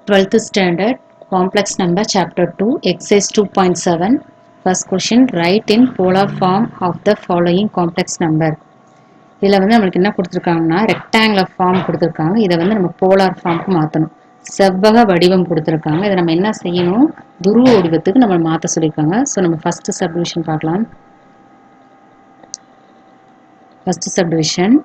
12th standard complex number chapter 2 exercise 2.7 first question write in polar form of the following complex number. இதில் வந்து நம்மளுக்கு என்ன கொடுத்துருக்காங்கன்னா rectangular form கொடுத்துருக்காங்க. இதை வந்து நம்ம போலார் ஃபார்முக்கு மாற்றணும். செவ்வக வடிவம் கொடுத்துருக்காங்க. இதை நம்ம என்ன செய்யணும், துருவ வடிவத்துக்கு நம்ம மாற்ற சொல்லியிருக்காங்க. ஸோ நம்ம ஃபர்ஸ்ட் சப்டிவிஷன் பார்க்கலாம். First subdivision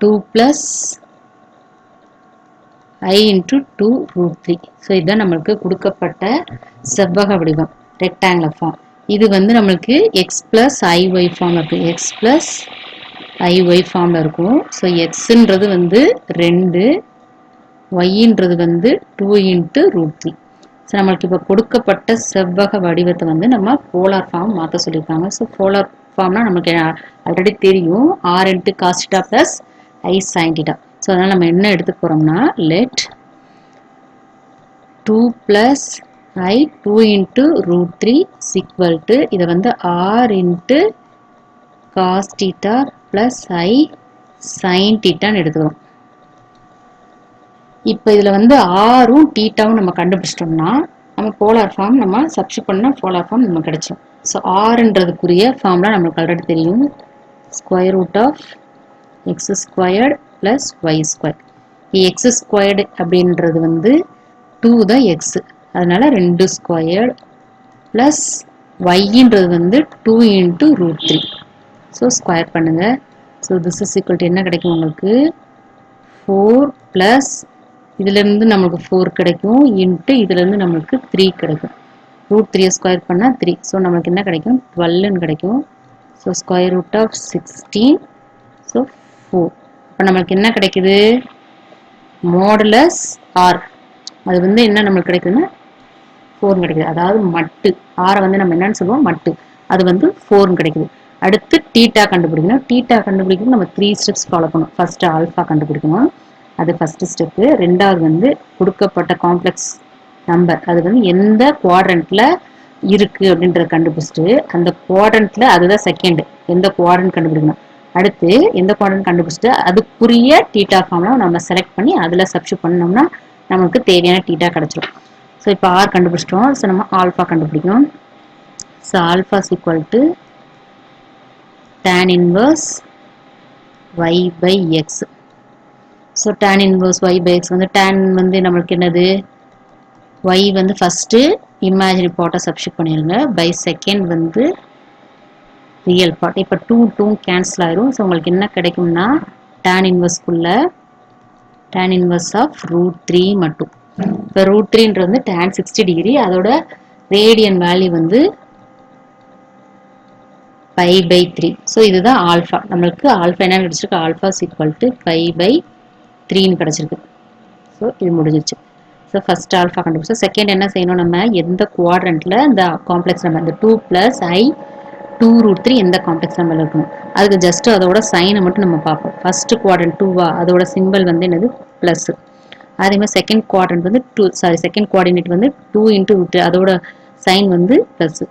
2 plus I into 2 root 3. So இதுதான் நம்மளுக்கு கொடுக்கப்பட்ட செவ்வக வடிவம் ரெக்டாங்குலர் ஃபார்ம். இது வந்து நம்மளுக்கு எக்ஸ் பிளஸ் ஐஒய் ஃபார்ம் இருக்குது. எக்ஸ் பிளஸ் ஐஒய் ஃபார்மில் இருக்கும். ஸோ எக்ஸுன்றது வந்து 2, ஒய்ன்றது வந்து 2 இன்ட்டு ரூட் 3. ஸோ நம்மளுக்கு இப்போ கொடுக்கப்பட்ட செவ்வக வடிவத்தை வந்து நம்ம போலார் ஃபார்ம் மாற்ற சொல்லியிருக்காங்க. ஸோ போலார் ஃபார்ம்னா நமக்கு ஆல்ரெடி தெரியும், R into cos theta plus ஐ சைன் தீட்டா. ஸோ அதனால் நம்ம என்ன எடுத்துக்க போகிறோம்னா let 2 plus I 2 into root 3 is equal to இதை வந்து R into cos theta plus I sin theta எடுத்துக்கிறோம். இப்போ இதில் வந்து ஆரும் தீட்டாவும் நம்ம கண்டுபிடிச்சிட்டோம்னா நம்ம போலார் ஃபார்ம் நம்ம சப்ஸ்டிட் பண்ணால் போலார் ஃபார்ம் நமக்கு கிடைச்சிடும். ஸோ ஆறுன்றதுக்குரிய ஃபார்ம்லாம் நம்மளுக்கு ஆல்ரெடி தெரியும், square root of x squared plus y square. X squared அப்படின்றது வந்து 2 தான் எக்ஸ், அதனால 2 ஸ்கொயர்டு ப்ளஸ் ஒய்ன்றது வந்து 2 இன்ட்டு ரூட் 3. ஸோ ஸ்கொயர் பண்ணுங்க. So this is equal to என்ன கிடைக்கும் உங்களுக்கு 4 ப்ளஸ் இதுலேருந்து நம்மளுக்கு 4 கிடைக்கும் இன்ட்டு இதுலேருந்து நம்மளுக்கு 3 கிடைக்கும். ரூட் 3 ஸ்கொயர் பண்ணால் 3. ஸோ நம்மளுக்கு என்ன கிடைக்கும் 12ன்னு கிடைக்கும். So square root of 16. So 4. இப்போ நம்மளுக்கு என்ன கிடைக்குது மாடுலஸ் ஆர், அது வந்து என்ன நம்மளுக்கு கிடைக்குதுன்னா 4 கிடைக்குது. அதாவது மட்டு ஆரை வந்து நம்ம என்னன்னு சொல்லுவோம் மட்டு, அது வந்து 4 கிடைக்குது. அடுத்து டீட்டா கண்டுபிடிக்கணும். டீட்டா கண்டுபிடிக்கணும் நம்ம 3 ஸ்டெப்ஸ் ஃபாலோ பண்ணணும். ஃபர்ஸ்ட் ஆல்ஃபா கண்டுபிடிக்கணும், அது ஃபர்ஸ்ட் ஸ்டெப்பு. ரெண்டாவது வந்து கொடுக்கப்பட்ட காம்ப்ளெக்ஸ் நம்பர் அது வந்து எந்த குவாட்ரண்ட்ல இருக்கு அப்படின்றத கண்டுபிடிச்சிட்டு அந்த குவாட்ரண்ட்ல அதுதான் செகண்ட், எந்த குவாட்ரண்ட் கண்டுபிடிக்கணும். அடுத்து எந்த குவாட்ரண்ட் கண்டுபிடிச்சிட்டு அதுக்குரிய டீட்டா ஃபார்ம்லாம் நம்ம செலக்ட் பண்ணி அதில் சப்ஸ்டிட் பண்ணோம்னா நமக்கு தேவையான டீட்டா கிடைச்சிடும். ஸோ இப்போ ஆர் கண்டுபிடிச்சிட்டோம். ஸோ நம்ம ஆல்ஃபா கண்டுபிடிக்கணும். So alpha is equal to tan inverse y by x. So tan inverse y by x வந்து tan வந்து நம்மளுக்கு என்னது y வந்து ஃபஸ்ட்டு இமேஜினரி பார்ட்டை சப்ஸ்டிட் பண்ணிடுங்க, பை செகண்ட் வந்து ரியல் பார்ட். இப்போ 2 கேன்சல் ஆயிரும். ஸோ உங்களுக்கு என்ன கிடைக்கும்னா tan இன்வர்ஸ்க்குள்ள tan இன்வர்ஸ் ஆஃப் ரூட் 3 மட்டும். இப்போ ரூட் 3ன்றது வந்து tan 60 டிகிரி, அதோட ரேடியன் வேல்யூ வந்து பை பை 3. ஸோ இதுதான் ஆல்ஃபா. நம்மளுக்கு ஆல்ஃபா என்ன கிடைச்சிருக்கு, alpha is equal to pi by 3ன்னு கிடைச்சிருக்கு. ஸோ இது முடிஞ்சிச்சு. ஸோ ஃபர்ஸ்ட் ஆல்ஃபா கண்டுபிடிச்சோம். செகண்ட் என்ன செய்யணும், நம்ம எந்த குவாட்ரண்ட்ல இந்த காம்ப்ளெக்ஸ் நம்பர் இந்த 2 plus I 2 root 3 எந்த காம்ப்ளெக்ஸ் நம்பர்ல இருக்கணும், அதுக்கு ஜஸ்ட் அதோட சைனை மட்டும் நம்ம பார்ப்போம். ஃபர்ஸ்ட் குவாட்ரண்ட் 2வா, அதோட சிம்பிள் வந்து என்னது ப்ளஸ். அதே மாதிரி செகண்ட் குவாட்ரண்ட் வந்து செகண்ட் குவார்டினேட் வந்து 2 இன்ட்டு ரூட், அதோட சைன் வந்து ப்ளஸ்.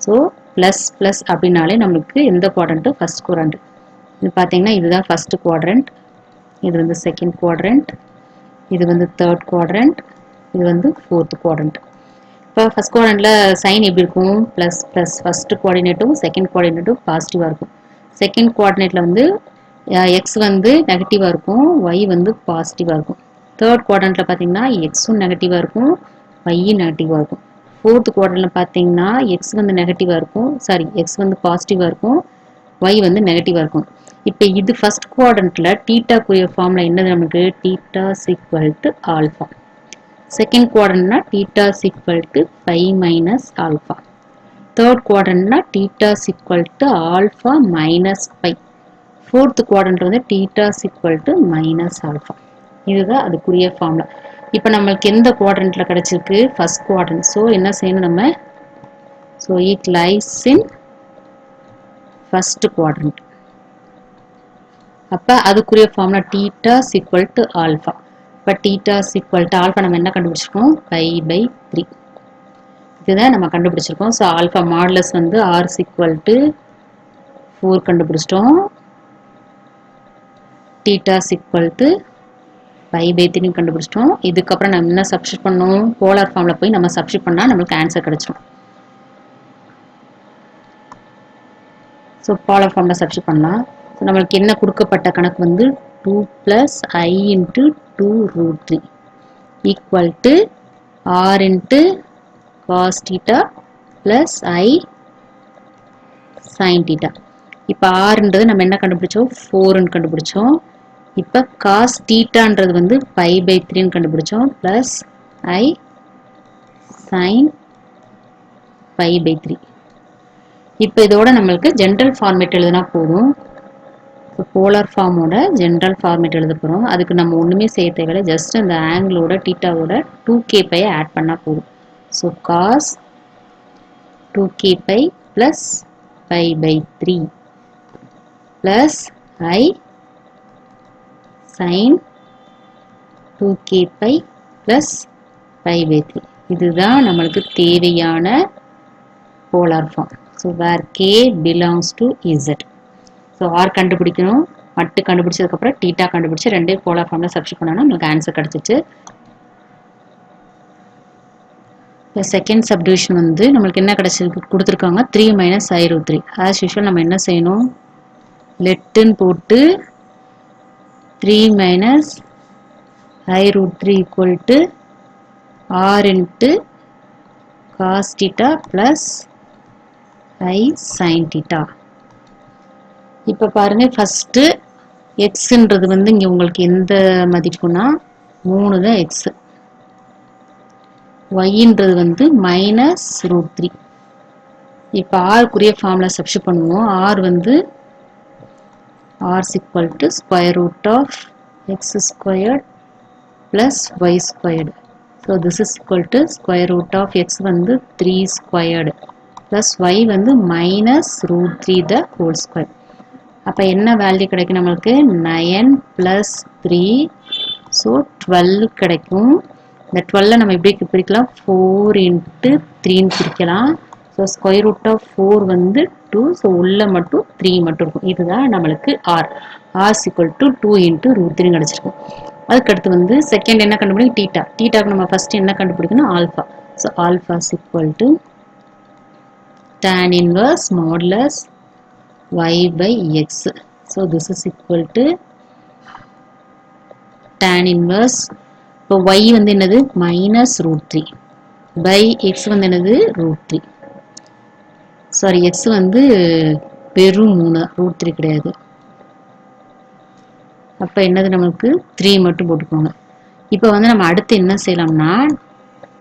ஸோ ப்ளஸ் ப்ளஸ் அப்படின்னாலே நம்மளுக்கு எந்த குவாட்ரண்ட்டு ஃபர்ஸ்ட் குவாட்ரண்ட். இது பார்த்தீங்கன்னா இதுதான் ஃபர்ஸ்ட் குவாட்ரண்ட், இது வந்து செகண்ட் குவாட்ரண்ட், இது வந்து தேர்ட் குவாட்ரண்ட், இது வந்து ஃபோர்த் குவாட்ரண்ட். இப்போ ஃபர்ஸ்ட் குவாட்ரண்ட்ல சைன் எப்படி இருக்கும் ப்ளஸ் ப்ளஸ், ஃபர்ஸ்ட் குவார்டினேட்டும் செகண்ட் குவார்டினேட்டும் பாசிட்டிவாக இருக்கும். செகண்ட் குவார்டினேட்ல வந்து எக்ஸ் வந்து நெகட்டிவாக இருக்கும், ஒய் வந்து பாசிட்டிவாக இருக்கும். தேர்ட் குவாட்ரண்ட்ல பார்த்தீங்கன்னா எக்ஸும் நெகட்டிவாக இருக்கும், ஒய்யும் நெகட்டிவாக இருக்கும். ஃபோர்த் குவாட்ரண்ட்ல பார்த்தீங்கன்னா எக்ஸ் வந்து நெகட்டிவாக இருக்கும், எக்ஸ் வந்து பாசிட்டிவாக இருக்கும், ஒய் வந்து நெகட்டிவாக இருக்கும். இப்போ இது ஃபர்ஸ்ட் குவாட்ரண்ட்ல டீட்டாக்குரிய ஃபார்ம்ல என்னது நமக்கு theta is equal to alpha. Second குவாட்ரண்ட்னா theta is equal to pi minus alpha. Third குவாட்ரண்ட்னா theta is equal to alpha minus pi. Fourth quadrant வந்து theta is equal to minus alpha. இதுதான் அதுக்குரிய ஃபார்முலா. இப்போ நம்மளுக்கு எந்த குவாட்ரண்ட்ல கிடைச்சிருக்கு ஃபர்ஸ்ட் குவாட்ரண்ட். ஸோ என்ன செய்யணும் நம்ம, so it lies in first quadrant. அப்போ அதுக்குரிய formula theta is equal to alpha. இப்போ theta is equal to alpha நம்ம என்ன கண்டுபிடிச்சிருக்கோம் பை பை 3. இதுதான் நம்ம கண்டுபிடிச்சிருக்கோம். ஸோ ஆல்ஃபா மாடுலஸ் வந்து ஆர் இஸ் ஈக்குவல் டு 4 கண்டுபிடிச்சிட்டோம். theta is equal to pi by 3 கண்டுபிடிச்சிட்டோம். இதுக்கப்புறம் நம்ம என்ன சப்ஸ்டிட் பண்ணோம், போலார் ஃபார்ம்ல போய் நம்ம சப்ஸ்டிட் பண்ணா நமக்கு ஆன்சர் கிடைச்சிடும். ஸோ போலார் ஃபார்ம்ல சப்ஸ்டிட் பண்ணலாம். ஸோ நம்மளுக்கு என்ன கொடுக்கப்பட்ட கணக்கு வந்து 2 plus I into 2 root 3 equal to R into cos theta plus I sin theta. இப்போ Rன்றது நம்ம என்ன கண்டுபிடிச்சோம், 4ன்னு கண்டுபிடிச்சோம். இப்போ cos thetaன்றது வந்து pi by 3ன்னு கண்டுபிடிச்சோம். plus I sin pi by 3. இப்போ இதோட நம்மளுக்கு ஜென்ரல் ஃபார்மேட் எழுதுனா போதும். போலார் ஃபார்மோட ஜென்ரல் ஃபார்மேட் எழுத போகிறோம். அதுக்கு நம்ம ஒன்றுமே செய்ய தேவையில்லை, ஜஸ்ட் அந்த ஆங்கிளோட டீட்டாவோட 2k பையை ஆட் பண்ணால் போதும். So cos 2k pi plus pi by 3 plus I sine 2k pi plus pi by 3. இதுதான் நம்மளுக்கு தேவையான polar form. So where k belongs to z. So r கண்டுபிடிக்கணும், மட்டு கண்டுபிடிச்சதுக்கப்புறம் டீட்டா கண்டுபிடிச்சி ரெண்டே போலார் ஃபார்மில் சப்ஸ்டிட் பண்ணோம்னா நமக்கு ஆன்சர் கிடச்சிச்சு. இப்போ செகண்ட் சப்டிவிஷன் வந்து நம்மளுக்கு என்ன கிடச்சிருக்கு கொடுத்துருக்காங்க, 3 minus I root 3. As usual நம்ம என்ன செய்யணும், லெட்டுன்னு போட்டு 3 minus I root 3 equal to R into cos theta plus I sin theta. இப்போ பாருங்க, ஃபர்ஸ்ட் எக்ஸ்ன்றது வந்து இங்கே உங்களுக்கு எந்த மதிப்புனா 3 தான் எக்ஸ், ஒய்ன்றது வந்து மைனஸ் ரூட் 3. இப்போ ஆருக்குரிய ஃபார்முலா சப்ஸ்டிட் பண்ணுவோம். ஆர் வந்து r equal to square root of x squared plus y squared. So this is equal to square root of x வந்து 3 ஸ்கொயர்டு பிளஸ் ஒய் வந்து minus root 3 the whole square. அப்போ என்ன value கிடைக்கும் நம்மளுக்கு, 9 plus 3, so 12 கிடைக்கும். இந்த 12 நம்ம எப்படி பிரிக்கலாம், 4 into 3ன்னு பிரிக்கலாம். ஸோ ஸ்கொயர் ரூட் ஆஃப் 4 வந்து 2, ஸோ உள்ள மட்டும் 3 மட்டும் இருக்கும். இதுதான் நம்மளுக்கு r. R equal to 2 into root 3 கிடச்சிருக்கும். அதுக்கடுத்து வந்து செகண்ட் என்ன கண்டுபிடிக்கும், டீட்டா. டீட்டாக்கு நம்ம ஃபர்ஸ்ட் என்ன கண்டுபிடிக்கணும், alpha. So alpha equal to tan inverse modulus y by x. So this is equal to tan inverse. இப்போ y வந்து என்னது, minus root 3 by x வந்து என்னது, root 3. சாரி, x வந்து வெறும் 3, root 3 கிடையாது. அப்போ என்னது நமக்கு 3 மட்டும் போட்டுக்கோங்க. இப்போ வந்து நம்ம அடுத்து என்ன செய்யலாம்னா,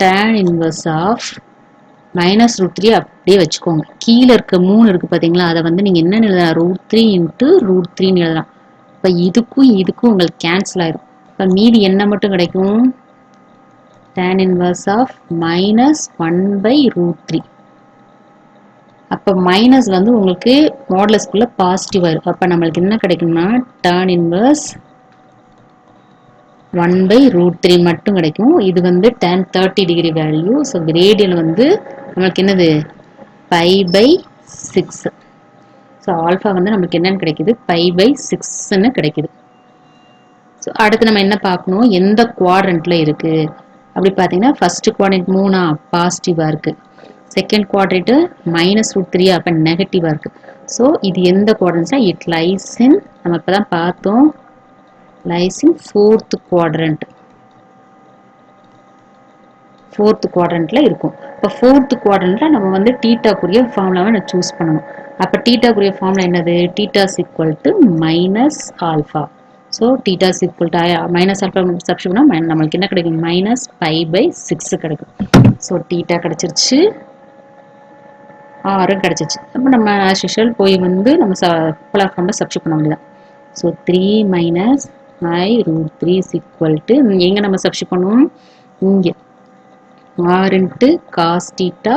tan inverse of minus root 3 அப்படியே வச்சுக்கோங்க. கீழே இருக்க 3 இருக்கு பார்த்தீங்களா, அதை வந்து நீங்கள் என்ன எழுதலாம், ரூட் 3 இன்ட்டு ரூட் 3ன்னு எழுதலாம். இப்போ இதுக்கும் இதுக்கும் உங்களுக்கு கேன்சல் ஆயிடும். இப்போ மீதி என்ன மட்டும் கிடைக்கும், tan inverse of minus 1 by ரூட் 3. அப்போ மைனஸ் வந்து உங்களுக்கு மாடுலஸ்குள்ள பாசிட்டிவாக இருக்கும். அப்போ நம்மளுக்கு என்ன கிடைக்கும்னா tan inverse 1 by root 3 மட்டும் கிடைக்கும். இது வந்து tan 30 degree value. So radial வந்து நம்மளுக்கு என்னது, பை பை 6. ஸோ ஆல்ஃபா வந்து நமக்கு என்னன்னு கிடைக்குது, பை பை 6ன்னு கிடைக்குது. ஸோ அடுத்து நம்ம என்ன பார்க்கணும், எந்த குவாட்ரண்ட்ல இருக்கு அப்படி பார்த்தீங்கன்னா, ஃபர்ஸ்ட் குவாட்ரண்ட் 3 பாசிட்டிவாக இருக்கு, செகண்ட் குவாட்ரண்ட் மைனஸ் ரூட் 3 அப்போ நெகட்டிவாக இருக்கு. ஸோ இது எந்த குவாட்ரண்ட்ஸா, இட் லைஸ் இன், நம்ம இப்போ தான் பார்த்தோம், lies in fourth quadrant. fourth quadrantல இருக்கும். இப்போ fourth quadrantல நம்ம வந்து தீட்டாக்குரிய ஃபார்முலாவை நான் சூஸ் பண்ணணும். அப்போ தீட்டாக்குரிய ஃபார்முலா என்னது, theta is equal to minus alpha. So theta is equal to minus alpha substitute பண்ணால் நம்மளுக்கு என்ன கிடைக்கும், மைனஸ் பை பை 6 கிடைக்கும். ஸோ தீட்டா கிடைச்சிருச்சு, ஆரும் கிடைச்சிருச்சு. அப்போ நம்ம ஆஸ் யூஷுவல் போய் வந்து நம்ம போலார் ஃபார்மில் சப்ஸ்டிட் பண்ண வேண்டியதான். So 3 minus I root 3 is equal to, எங்க நம்ம சப்ஸ்டிட் பண்ணுவோம், இங்கே r into cos theta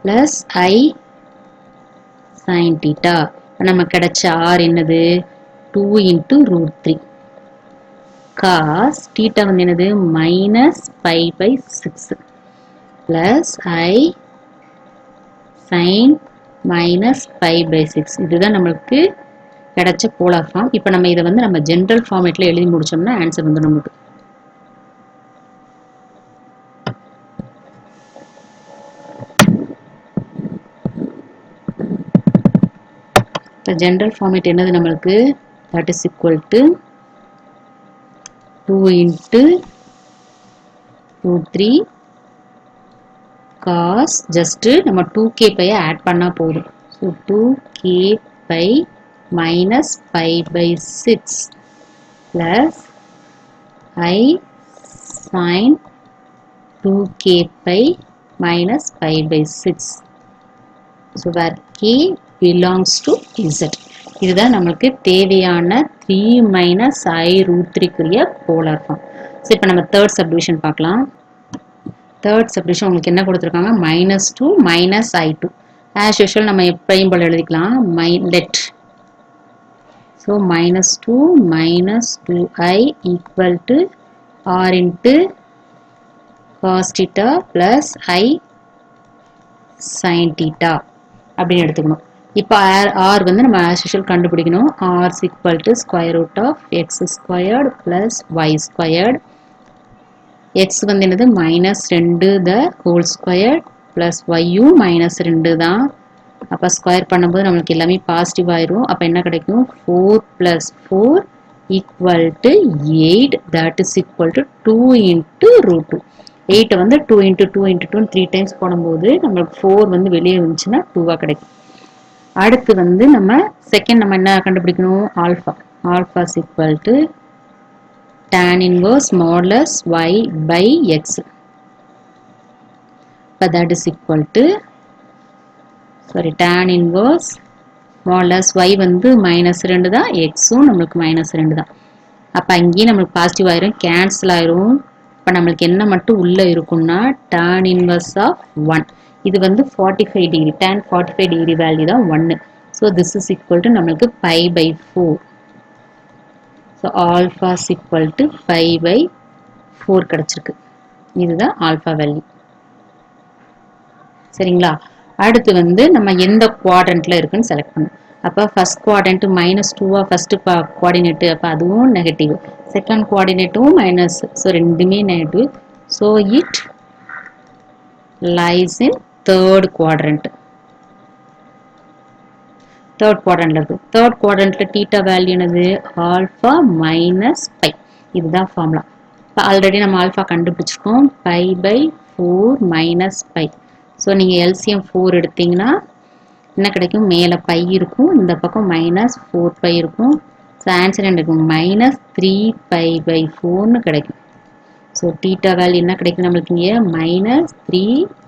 plus I sin theta. நம்ம கிடைச்ச r என்னது, 2 into root 3. cos theta வந்து என்னது, minus pi by 6 plus I sin minus pi by 6. இதுதான் நம்மளுக்கு கிடைச்ச போலார் ஃபார்ம். இப்போ நம்ம இதை வந்து நம்ம ஜென்ரல் ஃபார்மேட்டில் எழுதி முடிச்சோம்னா ஆன்சர் வந்து நமக்கு. இப்போ ஜென்ரல் ஃபார்மேட் என்னது நம்மளுக்கு, that is equal to 2 into root 3 cos, just நம்ம 2k பை ஆட் பண்ணா போதும். So 2k pi minus pi by 6 plus I sin 2k pi minus pi by 6. So where k belongs to z. இதுதான் நமக்கு தேவையான 3 minus I root 3 குரிய polar form. So இப்போ நம்ம third subdivision பார்க்கலாம். Third subdivision உங்களுக்கு என்ன கொடுத்துருக்காங்க, -2 minus I2. ஆஸ் யூஷுவல் நம்ம எப்பயும் போல எழுதிக்கலாம், let. So -2 minus 2I equal to r into cos theta plus I sin theta அப்படின்னு எடுத்துக்கணும். இப்போ r வந்து நம்ம as usual கண்டுபிடிக்கணும். r is equal to square root of x squared plus y squared. x வந்து என்னது -2 the whole squared plus y minus 2 தான். அப்போ ஸ்கொயர் பண்ணும்போது நம்மளுக்கு எல்லாமே பாசிட்டிவ் ஆயிரும். அப்போ என்ன கிடைக்கும், 4 plus 4 equal to 8. that is equal to 2 into root 2. 8 வந்து 2 into 2 into 2 3 times போடும்போது நம்மளுக்கு 4 வந்து வெளியே இருந்துச்சுன்னா 2 கிடைக்கும். அடுத்து வந்து நம்ம செகண்ட் நம்ம என்ன கண்டுபிடிக்கணும், alpha. Alpha is equal to tan inverse modulus y by x. இப்போ that is equal to tan inverse modulus y வந்து -2 தான், xும் நம்மளுக்கு -2 தான். அப்போ அங்கேயும் நம்மளுக்கு பாசிட்டிவ் ஆயிரும், கேன்சல் ஆயிரும். இப்போ நம்மளுக்கு என்ன மட்டும் உள்ளே இருக்கும்னா tan inverse of 1. இது வந்து 45 டிகிரி, tan 45 டிகிரி வேல்யூ தான் 1. So this is equal to நம்மளுக்கு pi by 4. So alpha is equal to pi by 4 கிடச்சிருக்கு. இதுதான் ஆல்ஃபா வேல்யூ. சரிங்களா? அடுத்து வந்து நம்ம எந்த குவாட்ரண்ட்டில் இருக்குன்னு செலக்ட் பண்ணணும். அப்போ ஃபர்ஸ்ட் குவாட்ரண்ட் -2 ஃபர்ஸ்ட் குவாடினேட்டு, அப்போ அதுவும் நெகட்டிவ். செகண்ட் குவாடினேட்டும் மைனஸ், ஸோ ரெண்டுமே negative. So it lies in third quadrant. Third குவாட்ரண்ட்ல இருக்கு. தேர்ட் குவாட்ரண்ட்ல தீட்டா வேல்யூ என்னது, ஆல்ஃபா மைனஸ் பை. இதுதான் ஃபார்முலா. இப்போ ஆல்ரெடி நம்ம ஆல்ஃபா கண்டுபிடிச்சிருக்கோம், pi by 4 minus pi. So நீங்கள் எல்சிஎம் 4 எடுத்தீங்கன்னா என்ன கிடைக்கும், மேலே பை இருக்கும், இந்த பக்கம் -4 பை இருக்கும். ஸோ ஆன்சர் என்ன இருக்கும், -3 பை பை 4ன்னு கிடைக்கும். ஸோ தீட்டா வேல்யூ என்ன கிடைக்கும் நம்மளுக்கு இங்கே, -3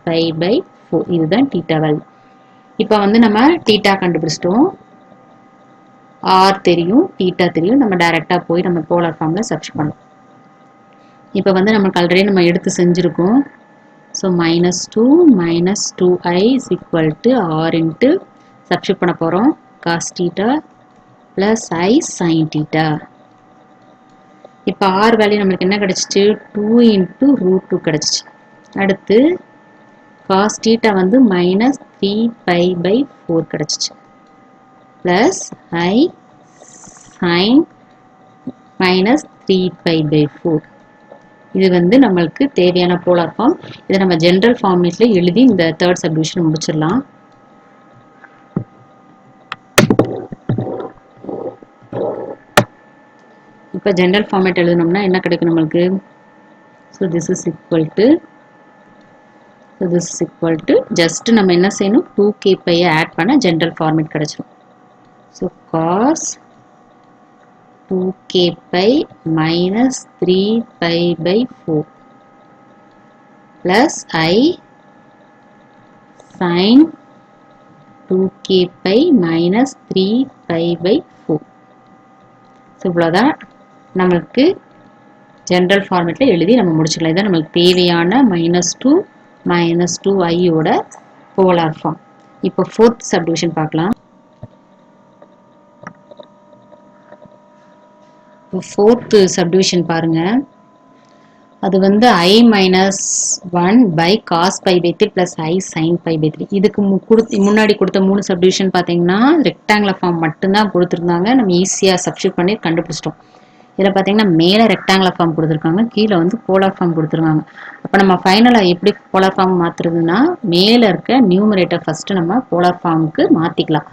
பை பை 4. இதுதான் தீட்டா வேல்யூ. இப்போ வந்து நம்ம தீட்டா கண்டுபிடிச்சிட்டோம், ஆர் தெரியும், தீட்டா தெரியும். நம்ம டைரெக்டாக போய் நம்ம போலார் ஃபார்மில் சர்ச் பண்ணோம். இப்போ வந்து நமக்கு ஆல்ரெடி நம்ம எடுத்து செஞ்சுருக்கோம். So -2 minus 2i is equal to r into substitute பண்ண போகிறோம், cos theta plus I sin theta. இப்போ ஆர் வேல்யூ நம்மளுக்கு என்ன கிடச்சிச்சு, 2 into root 2 கிடச்சிச்சு. அடுத்து cos theta வந்து -3 pi by 4 கிடச்சிச்சு. plus I sin -3 pi by 4. இது வந்து நம்மளுக்கு தேவையான போலார் ஃபார்ம். இதை நம்ம ஜென்ரல் ஃபார்மேட்ல எழுதி இந்த தேர்ட் சப்டிவிஷன் முடிச்சிடலாம். இப்போ ஜென்ரல் ஃபார்மேட் எழுதணும்னா என்ன கிடைக்கும் நம்மளுக்கு, so this is equal to just நம்ம என்ன செய்யணும், 2k பையை ஆட் பண்ண ஜென்ரல் ஃபார்மேட் கிடைச்சிடும். So cos 2k pi minus 3 pi by 4 plus I sin 2k pi minus 3 pi by 4. So இவ்வளோதான் நம்மளுக்கு ஜென்ரல் ஃபார்மேட்டில் எழுதி நம்ம முடிச்சுக்கலாம். இதான் நம்மளுக்கு தேவையான -2 ஐயோட போலார் ஃபார்ம். இப்போ ஃபோர்த் சப்டிவிஷன் பார்க்கலாம். ஃபோர்த்து சப்டிவிஷன் பாருங்க. அது வந்து I minus 1 by cos pi by 3 plus I sin pi by 3. இதுக்கு முன்னாடி கொடுத்த 3 சப்டிவிஷன் பார்த்தீங்கன்னா ரெக்டாங்குலர் ஃபார்ம் மட்டும்தான் கொடுத்துருந்தாங்க. நம்ம ஈஸியாக சப்ஸ்டியூட் பண்ணி கண்டுபிடிச்சிட்டோம். இதில் பார்த்தீங்கன்னா மேலே ரெக்டாங்குலர் ஃபார்ம் கொடுத்துருக்காங்க, கீழே வந்து போலார் ஃபார்ம் கொடுத்துருக்காங்க. அப்போ நம்ம ஃபைனலாக எப்படி போலார் ஃபார்ம் மாற்றுறதுன்னா மேலே இருக்க நியூமரேட்டர் ஃபஸ்ட்டு நம்ம போலார் ஃபார்முக்கு மாற்றிக்கலாம்.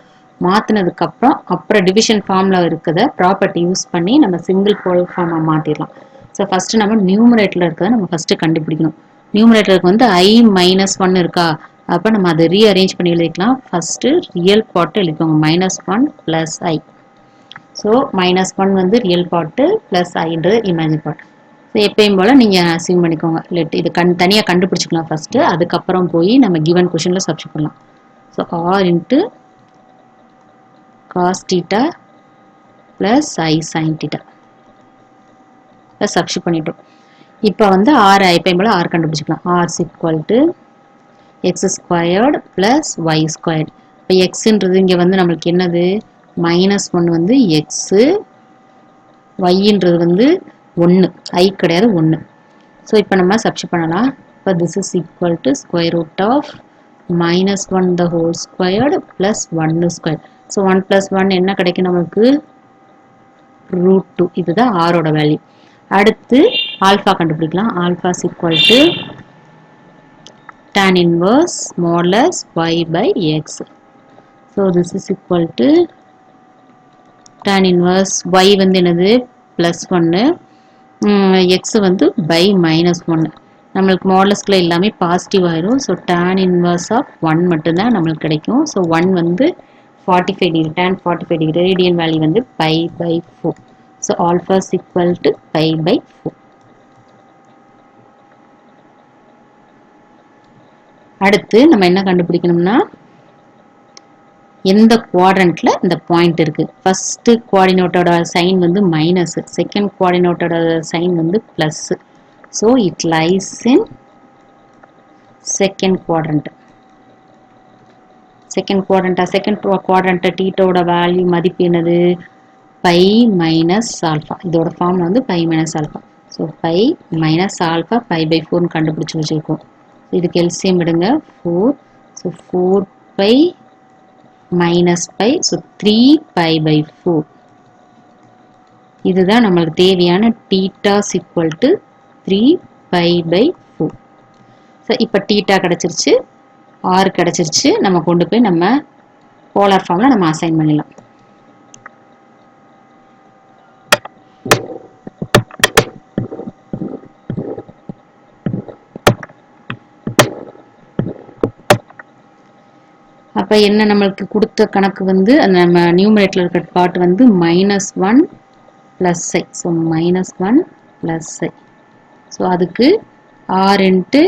மாற்றினதுக்கப்புறம் அப்புறம் டிவிஷன் ஃபார்மில் இருக்கிறத ப்ராப்பர்ட்டி யூஸ் பண்ணி நம்ம சிங்கிள் போலார் ஃபார்மாக மாற்றிடலாம். ஸோ ஃபஸ்ட்டு நம்ம நியூமரேட்டரில் இருக்கிறத நம்ம ஃபஸ்ட்டு கண்டுபிடிக்கணும். நியூமரேட்டருக்கு வந்து I minus 1 இருக்கா, அப்போ நம்ம அதை ரீஅரேஞ்ச் பண்ணி எழுதிக்கலாம். ஃபஸ்ட்டு ரியல் பார்ட்டை எழுதிக்கோங்க, -1 + I. ஸோ -1 வந்து ரியல் பார்ட்டு ப்ளஸ் ஐன்றது இமேஜின் பார்ட். ஸோ எப்பயும் போல் நீங்கள் அசியூம் பண்ணிக்கோங்க. இது தனியாக கண்டுபிடிச்சிக்கலாம் ஃபஸ்ட்டு, அதுக்கப்புறம் போய் நம்ம கிவன் கொஷனில் சப்ஸ்டியூட் பண்ணலாம். So R into cos theta plus I sin theta plus substitute பண்ணிட்டோம். இப்போ வந்து R எப்பயும் போல் R கண்டுபிடிச்சிக்கலாம். R x² plus y². இப்போ எக்ஸுன்றது இங்கே வந்து நம்மளுக்கு என்னது, -1 வந்து எக்ஸு, ஒய்ன்றது வந்து 1, ஐ கிடையாது 1. ஸோ இப்போ நம்ம சப்ஸ்டியூட் பண்ணலாம். இப்போ this is equal to square root of -1 the whole squared plus 1². So 1 + 1 என்ன கிடைக்கும் நம்மளுக்கு, √2. இதுதான் ஆரோட வேல்யூ. அடுத்து ஆல்ஃபா கண்டுபிடிக்கலாம். Alpha is equal to tan inverse modulus y by x. So this is equal to tan inverse y வந்து என்னது +1, x வந்து by -1. நம்மளுக்கு மாடலஸ்க்குள்ள எல்லாமே பாசிட்டிவ் ஆயிரும். ஸோ tan inverse of 1 மட்டும்தான் நம்மளுக்கு கிடைக்கும். ஸோ 1 வந்து 45 degree, tan 45 degree, radian value வந்து π/4. So alpha is equal to π/4. அடுத்து நம்ம என்ன கண்டுபிடிக்கணும்னா எந்த குவாட்ரண்ட்ல இந்த பாயிண்ட் இருக்கு. ஃபர்ஸ்ட் குவாடினேட்டோட சைன் வந்து மைனஸ், செகண்ட் குவாடினேட்டோட சைன் வந்து plus. So it lies in second quadrant. Second quadrant தீட்டாவோட வேல்யூ மதிப்பு என்னது, பை மைனஸ் ஆல்ஃபா. இதோட ஃபார்ம் வந்து pi minus alpha. So pi minus alpha π/4 கண்டுபிடிச்சி வச்சிருக்கோம். இதுக்கு எல்சிஎம் எடுங்க 4. ஸோ 4π minus π, so 3π/4. இதுதான் நம்மளுக்கு தேவையான θ is equal to 3π/4. ஸோ இப்போ θ கிடச்சிருச்சு, R கிடச்சிருச்சு. நம்ம கொண்டு போய் நம்ம போலார் ஃபார்மில் நம்ம அசைன் பண்ணிடலாம். அப்போ என்ன நம்மளுக்கு கொடுத்த கணக்கு வந்து அந்த நம்ம நியூமரேட்டரில் இருக்கிற பார்ட் வந்து -1 + I. So -1 + I. ஸோ அதுக்கு R into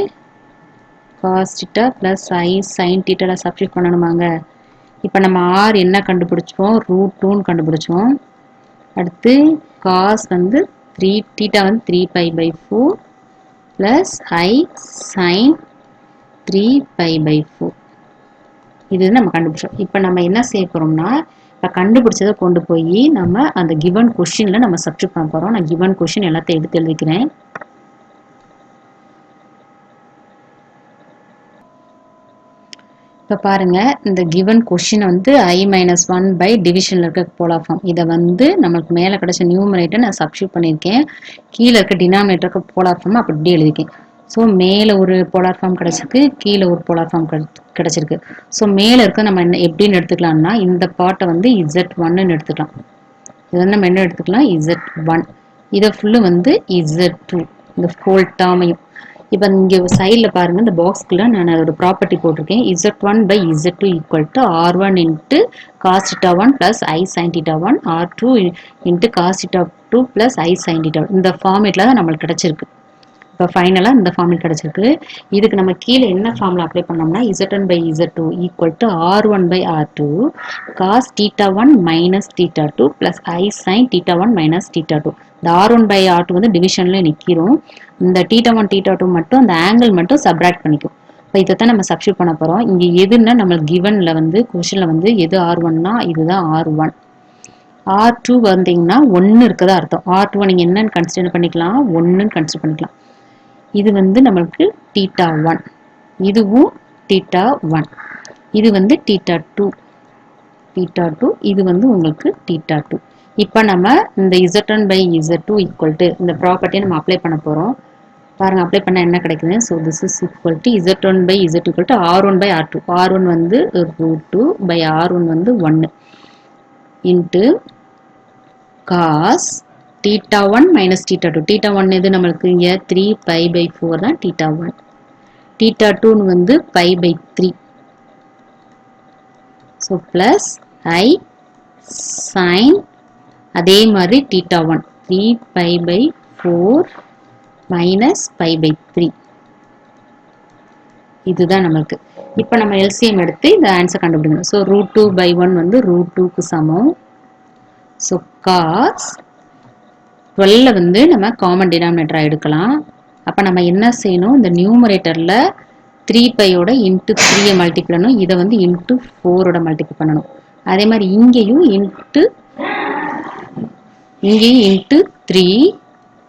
cos theta plus I sin தீட்டாவில் சப்ஸ்டியூட் பண்ணணுமாங்க. இப்போ நம்ம R என்ன கண்டுபிடிச்சோம், √2 கண்டுபிடிச்சோம். அடுத்து காஸ் வந்து தீட்டா வந்து 3π/4 ப்ளஸ் I sin 3π/4. இது நம்ம கண்டுபிடிச்சோம். இப்போ நம்ம என்ன செய்ய போறோம்னா, இப்போ கண்டுபிடிச்சதை கொண்டு போய் நம்ம அந்த கிவன் கொஷின்ல நம்ம சப்ஸ்டியூட் பண்ண போறோம். நான் கிவன் கொஷின் எல்லாத்தையும் எடுத்து எழுதிக்கிறேன். இப்போ பாருங்க, இந்த கிவன் கொஷின் வந்து I-1 பை டிவிஷன்ல இருக்க போலார் ஃபார்ம். இதை வந்து நமக்கு மேலே கிடைச்ச நியூமரேட்டர் நான் சப்ஸ்டியூட் பண்ணியிருக்கேன், கீழே இருக்க டினாமினேட்டருக்கு போலார் ஃபார்ம் அப்படி எழுதிக்கேன். ஸோ மேலே ஒரு போலார் ஃபார்ம் கிடச்சிருக்கு, கீழே ஒரு போலார் ஃபார்ம் கிடச்சிருக்கு. ஸோ மேலே இருக்க நம்ம என்ன எப்படின்னு எடுத்துக்கலாம்னா, இந்த பார்ட்டை வந்து Z1ன்னு எடுத்துக்கலாம். இது வந்து நம்ம என்ன எடுத்துக்கலாம், Z1. இதை ஃபுல்லு வந்து Z2, இந்த ஹோல் டேர்மையும். இப்போ இங்கே சைடில் பாருங்கள், இந்த பாக்ஸ்க்குள்ள நான் அதோட ப்ராப்பர்ட்டி போட்டிருக்கேன். Z1/Z2 equal to R1 into cos θ1 plus I sin θ1, R2 into cos θ2 plus I sin θ1. இந்த ஃபார்மேட்டில் தான் நம்மளுக்கு கிடச்சிருக்கு. இப்போ ஃபைனலாக இந்த ஃபார்முலா கிடச்சிருக்கு. இதுக்கு நம்ம கீழே என்ன ஃபார்முலா அப்ளை பண்ணோம்னா, Z1/Z2 equal to R1/R2 cos θ1 minus θ2 plus I sin θ1 minus θ2. இந்த R1/R2 வந்து டிவிஷன்ல நிற்கிறோம். இந்த θ1 θ2 மட்டும் அந்த ஆங்கிள் மட்டும் சப்ராக்ட் பண்ணிக்கும். இப்போ இதை தான் நம்ம சப்ஸ்டியூட் பண்ண போகிறோம். இங்கே எதுன்னா நம்மளுக்கு கிவனில் வந்து கொஷனில் வந்து எது R1னா இதுதான் R1. R2 வந்தீங்கன்னா 1 இருக்கதா அர்த்தம். R2 நீங்கள் என்னன்னு கன்சிடர் பண்ணிக்கலாம், 1ன்னு கன்சிடர் பண்ணிக்கலாம். இது வந்து நமக்கு தீட்டா 1, இதுவும் தீட்டா 1, இது வந்து தீட்டா 2, இது வந்து உங்களுக்கு தீட்டா 2. இப்போ நம்ம இந்த z1 by z2 equal to இந்த ப்ராப்பர்ட்டியை நம்ம அப்ளை பண்ண போகிறோம். பாருங்க அப்ளை பண்ண என்ன கிடைக்குது. So this is equal to z1 by z2 equal to r1 by r2. r1 வந்து √2 by r1 வந்து 1 into cos theta 1 minus theta 2. Theta 1 இது நம்மளுக்கு இங்கே 3 பை பை 4 தான் தீட்டா 1. தீட்டா 2 வந்து pi by 3. So plus I sine அதே மாதிரி theta 1 3 pi by 4 minus pi by 3. இதுதான் நமக்கு. இப்போ நம்ம எல்சிஎம் எடுத்து இந்த ஆன்சர் கண்டுபிடிக்கணும். ஸோ √2 by 1 வந்து √2க்கு சமம். ஸோ காஸ் 12 வந்து நம்ம காமன் டினாமினேட்டராக எடுக்கலாம். அப்போ நம்ம என்ன செய்யணும், இந்த நியூமரேட்டரில் 3 பையோட இன்ட்டு 3யை மல்டிப்ளை பண்ணணும், இதை வந்து இன்ட்டு 4ஓட மல்டிப்ளை பண்ணணும். அதே மாதிரி இங்கேயும் இன்ட்டு 3,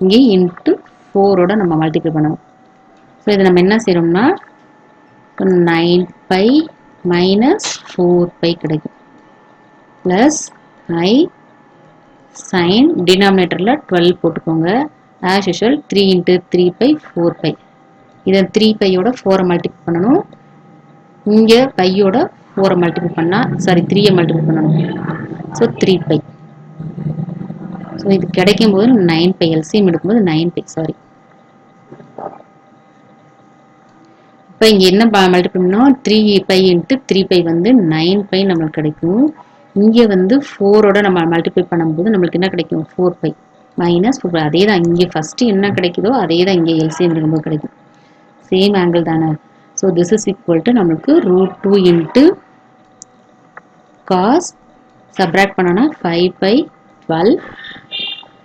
இங்கேயும் இன்ட்டு 4ஓட நம்ம மல்டிப்ளை பண்ணணும். ஸோ இதை நம்ம என்ன செய்யறோம்னா 9 பை மைனஸ் 4 பை கிடைக்கும். ப்ளஸ் ஐ சைன் டினாமினேட்டரில் 12 போட்டுக்கோங்க. As usual 3 into 3 pi 4 pi. இதை 3 பையோட 4 மல்டிப்ளை பண்ணணும். இங்கே பையோட 4 மல்டிப்ளை பண்ணால் 3யை மல்டிப்ளை பண்ணணும். So 3 pi. ஸோ இது கிடைக்கும் போது 9 பை எல்சிஎம் எடுக்கும்போது 9 பை இப்போ இங்கே என்ன மல்டிப்ளை பண்ணோம், 3 பை இன்ட்டு 3 பை வந்து 9 பை நம்மளுக்கு கிடைக்கும். இங்கே வந்து 4ஓட நம்ம மல்டிப்ளை பண்ணும்போது நம்மளுக்கு என்ன கிடைக்கும், 4 பை மைனஸ் 4 பை. அதே தான் இங்கே ஃபஸ்ட்டு என்ன கிடைக்குதோ அதே தான் இங்கே எல்சிஎம் எடுக்கும்போது கிடைக்கும். சேம் ஆங்கிள் தானே. So this is equal to நம்மளுக்கு √2 இன்ட்டு காஸ் சப்ராக்ட் பண்ணோன்னா 5 பை 12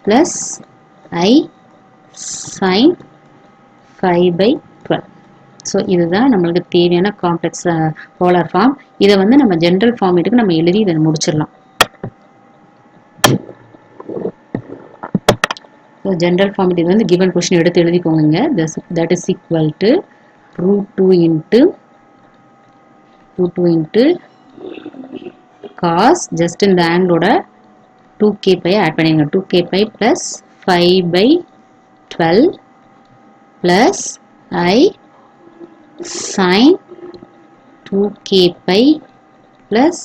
ப்ளஸ் ஐ சைன் 5 பை 12. ஸோ இதுதான் நம்மளுக்கு தேவையான காம்ப்ளெக்ஸ் போலார் ஃபார்ம். இதை வந்து நம்ம ஜென்ரல் ஃபார்மேட்டுக்கு நம்ம எழுதி இதை முடிச்சிடலாம். ஸோ ஜென்ரல் ஃபார்மேட் இது வந்து கிவன் கொஸ்டின் எடுத்து எழுதிக்கோங்க. That is equal to √2 into cos just இந்த ஆங்கிளோட 2k பை ஆட் பண்ணிடுங்க. 2k pi plus 5 pi 12 plus i sin 2k pi plus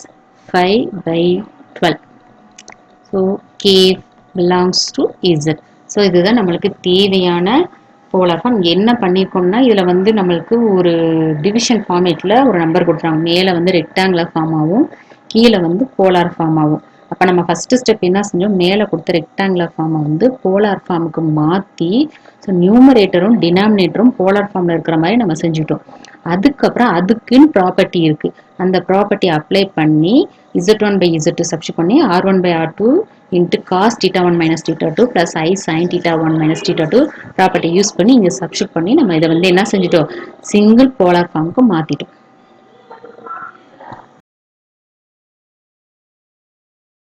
5 by 12. So k belongs to z. So இதுதான் நம்மளுக்கு தேவையான போலார் ஃபார்ம். என்ன பண்ணியிருக்கோம்னா இதில் வந்து நம்மளுக்கு ஒரு டிவிஷன் ஃபார்மேட்டில் ஒரு நம்பர் கொடுத்துறாங்க. மேலே வந்து ரெக்டாங்குலர் ஃபார்ம் ஆகும், கீழே வந்து போலார் ஃபார்ம் ஆகும். அப்போ நம்ம ஃபஸ்ட்டு ஸ்டெப் என்ன செஞ்சோம், மேலே கொடுத்த ரெக்டாங்குலர் ஃபார்மை வந்து போலார் ஃபார்முக்கு மாற்றி ஸோ நியூமரேட்டரும் டினாமினேட்டரும் போலார் ஃபார்மில் இருக்கிற மாதிரி நம்ம செஞ்சுட்டோம். அதுக்கப்புறம் அதுக்குன்னு ப்ராப்பர்ட்டி இருக்குது. அந்த ப்ராப்பர்ட்டி அப்ளை பண்ணி z1 by z2 சப்ஸ்டிட் பண்ணி r1 by r2 into cos theta 1 minus theta 2 plus I sine theta 1 minus theta 2 property use பண்ணி இங்கே சப்ஸ்டிட் பண்ணி நம்ம இதை வந்து என்ன செஞ்சுட்டோம், சிங்கிள் போலார் ஃபார்முக்கு மாற்றிட்டோம்.